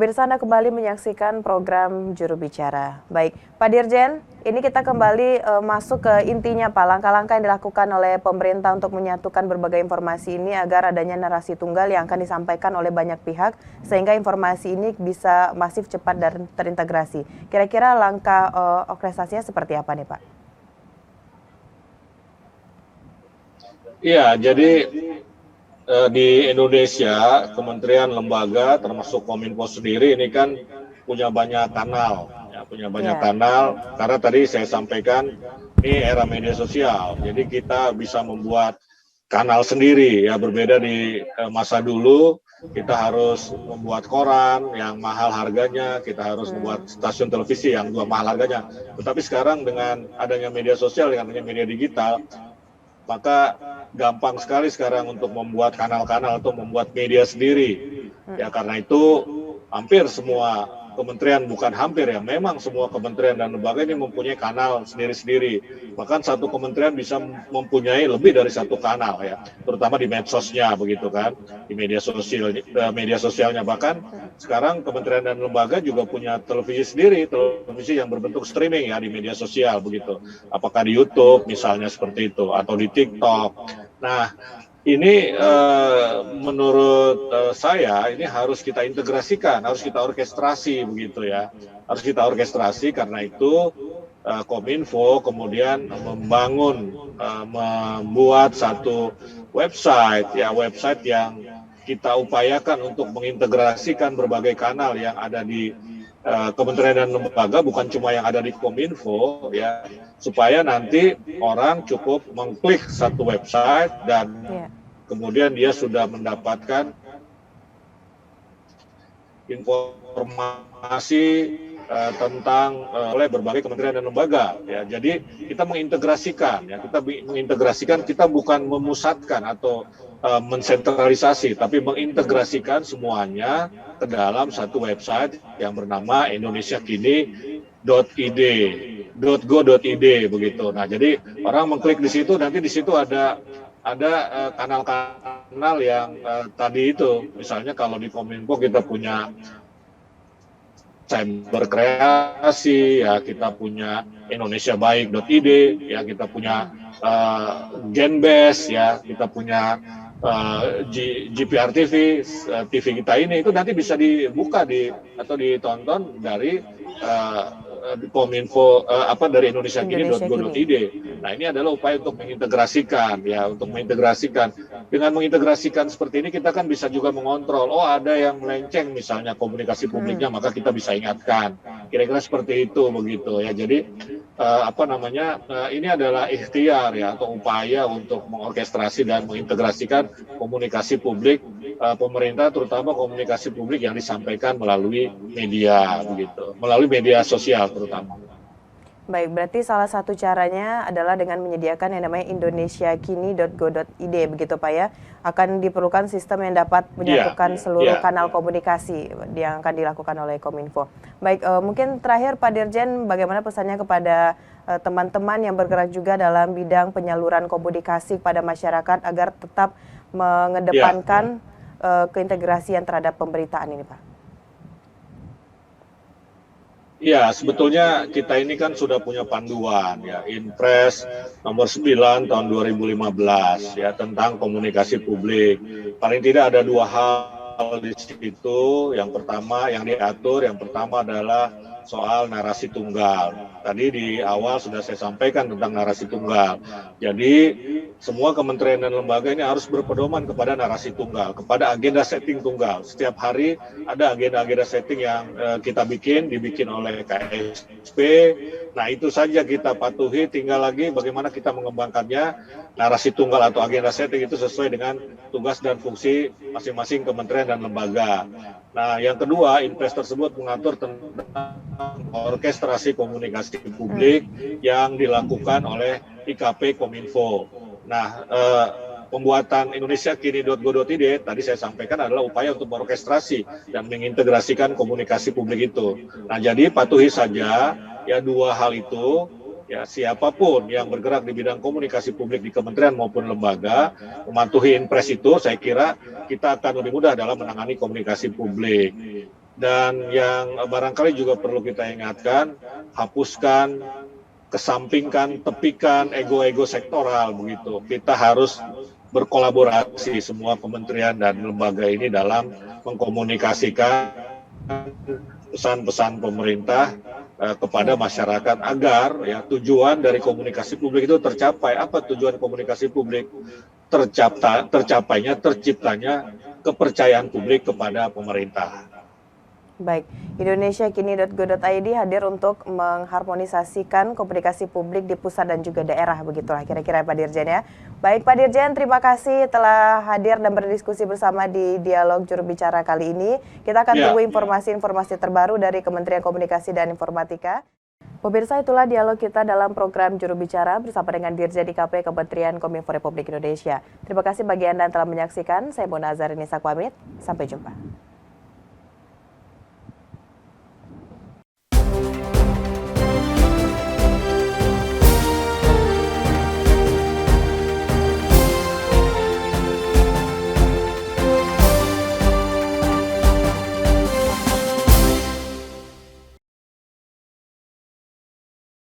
Pemirsa, Anda kembali menyaksikan program Juru Bicara. Baik, Pak Dirjen, ini kita kembali masuk ke intinya Pak, langkah-langkah yang dilakukan oleh pemerintah untuk menyatukan berbagai informasi ini agar adanya narasi tunggal yang akan disampaikan oleh banyak pihak, sehingga informasi ini bisa masif, cepat, dan terintegrasi. Kira-kira langkah orkestrasinya seperti apa nih Pak? Iya, jadi di Indonesia, kementerian, lembaga, termasuk Kominfo sendiri ini kan punya banyak kanal, ya, karena tadi saya sampaikan ini era media sosial, jadi kita bisa membuat kanal sendiri, ya berbeda di masa dulu, kita harus membuat koran yang mahal harganya, kita harus membuat stasiun televisi yang juga mahal harganya, tetapi sekarang dengan adanya media sosial, dengan adanya media digital, maka gampang sekali sekarang untuk membuat kanal-kanal atau membuat media sendiri. Ya karena itu hampir semua kementerian, bukan hampir ya, memang semua kementerian dan lembaga ini mempunyai kanal sendiri-sendiri. Bahkan satu kementerian bisa mempunyai lebih dari satu kanal ya, terutama di medsosnya begitu kan, di media sosialnya. Bahkan sekarang kementerian dan lembaga juga punya televisi sendiri, televisi yang berbentuk streaming ya di media sosial begitu. Apakah di YouTube misalnya seperti itu atau di TikTok. Nah, ini menurut saya ini harus kita integrasikan, harus kita orkestrasi begitu ya. Harus kita orkestrasi, karena itu Kominfo kemudian membuat satu website yang kita upayakan untuk mengintegrasikan berbagai kanal yang ada di kementerian dan lembaga, bukan cuma yang ada di Kominfo ya, supaya nanti orang cukup mengklik satu website dan kemudian dia sudah mendapatkan informasi tentang oleh berbagai kementerian dan lembaga ya. Jadi kita mengintegrasikan ya, kita bukan memusatkan atau mensentralisasi, tapi mengintegrasikan semuanya ke dalam satu website yang bernama indonesiakini.id.go.id begitu. Nah, jadi orang mengklik di situ, nanti di situ ada kanal-kanal yang tadi itu, misalnya kalau di Kominfo kita punya cyber kreasi, ya kita punya indonesiabaik.id, ya kita punya Genbest, ya kita punya GPR TV, TV kita ini, itu nanti bisa dibuka atau ditonton dari Kominfo dari indonesiakini.go.id. Nah, ini adalah upaya untuk mengintegrasikan ya, dengan mengintegrasikan seperti ini kita kan bisa juga mengontrol. Oh, ada yang melenceng misalnya komunikasi publiknya, maka kita bisa ingatkan. Kira-kira seperti itu begitu ya. Jadi ini adalah ikhtiar ya, atau upaya untuk mengorkestrasi dan mengintegrasikan komunikasi publik pemerintah, terutama komunikasi publik yang disampaikan melalui media begitu, melalui media sosial terutama. Baik, berarti salah satu caranya adalah dengan menyediakan yang namanya indonesiakini.go.id begitu Pak ya. Akan diperlukan sistem yang dapat menyatukan seluruh kanal komunikasi yang akan dilakukan oleh Kominfo. Baik, mungkin terakhir Pak Dirjen, bagaimana pesannya kepada teman-teman yang bergerak juga dalam bidang penyaluran komunikasi kepada masyarakat agar tetap mengedepankan keintegrasian terhadap pemberitaan ini Pak? Ya, sebetulnya kita ini kan sudah punya panduan ya, Inpres nomor 9 tahun 2015 ya, tentang komunikasi publik. Paling tidak ada dua hal di situ. Yang pertama yang diatur, adalah soal narasi tunggal. Tadi di awal sudah saya sampaikan tentang narasi tunggal. Jadi semua kementerian dan lembaga ini harus berpedoman kepada narasi tunggal, kepada agenda setting tunggal. Setiap hari ada agenda-agenda setting yang kita dibikin oleh KSP. Nah, itu saja kita patuhi, tinggal lagi bagaimana kita mengembangkannya. Narasi tunggal atau agenda setting itu sesuai dengan tugas dan fungsi masing-masing kementerian dan lembaga. Nah, yang kedua, Inpres tersebut mengatur tentang orkestrasi komunikasi publik yang dilakukan oleh IKP Kominfo. Nah, pembuatan indonesiakini.go.id tadi saya sampaikan adalah upaya untuk merorkestrasi dan mengintegrasikan komunikasi publik itu. Nah, jadi patuhi saja ya dua hal itu. Ya, siapapun yang bergerak di bidang komunikasi publik di kementerian maupun lembaga mematuhi Inpres itu, saya kira kita akan lebih mudah dalam menangani komunikasi publik. Dan yang barangkali juga perlu kita ingatkan, hapuskan, kesampingkan, tepikan ego-ego sektoral begitu. Kita harus berkolaborasi semua kementerian dan lembaga ini dalam mengkomunikasikan pesan-pesan pemerintah kepada masyarakat agar ya tujuan dari komunikasi publik itu tercapai. Apa tujuan komunikasi publik? Terciptanya kepercayaan publik kepada pemerintah. Baik, indonesiakini.go.id hadir untuk mengharmonisasikan komunikasi publik di pusat dan juga daerah, begitulah kira-kira Pak Dirjen ya. Baik Pak Dirjen, terima kasih telah hadir dan berdiskusi bersama di Dialog Juru Bicara kali ini. Kita akan tunggu informasi-informasi terbaru dari Kementerian Komunikasi dan Informatika. Pemirsa, itulah dialog kita dalam program Juru Bicara bersama dengan Dirjen IKP Kementerian Kominfo Republik Indonesia. Terima kasih bagi Anda yang telah menyaksikan. Saya Mona Azarini pamit. Sampai jumpa.